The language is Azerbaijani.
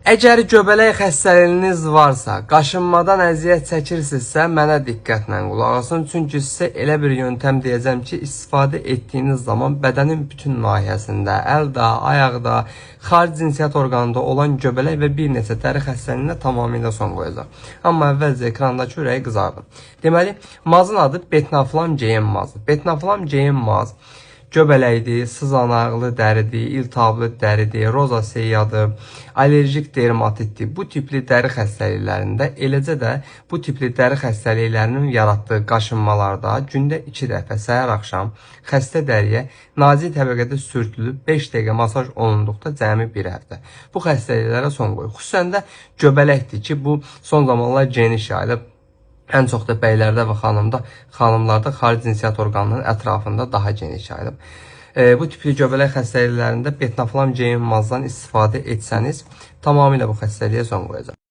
Əgər göbələk xəstəliyiniz varsa, qaşınmadan əziyyət çəkirsinizsə, mənə diqqətlə qulaq asın. Çünki sizə elə bir yöntəm deyəcəm ki, istifadə etdiyiniz zaman bədənin bütün nahiyəsində, əldə, ayaqda, xarici cinsiyyət orqanında olan göbələk və bir neçə dəri xəstəliyinə tamamilə son qoyacaq. Amma əvvəlcə ekrandakı ürəyi qızardım. Deməli, mazın adı Betnaflam GM mazı. Betnaflam GM maz göbələkdir, sızanaqlı dəridir, iltihablı dəridir, rozaseyadır, allerjik dermatitdir. Bu tipli dəri xəstəliklərində, eləcə də bu tipli dəri xəstəliklərinin yaratdığı qaşınmalarda gündə 2 dəfə səhər-axşam xəstə dəriyə nazik təbəqədə sürtülüb 5 dəqiqə masaj olunduqda cəmi 1 həftə. Bu xəstəliklərə son qoyur. Xüsusən də göbələkdir ki, bu son zamanlar geniş yayılıb. Ən çox da bəylərdə və xanımlarda xarici cinsiyyət orqanının ətrafında daha geniş yayılıb. Bu tipli göbələk xəstəliklərində Betnaflam GM mazdan istifadə etsəniz, tamamilə bu xəstəliyə son qoyacaq.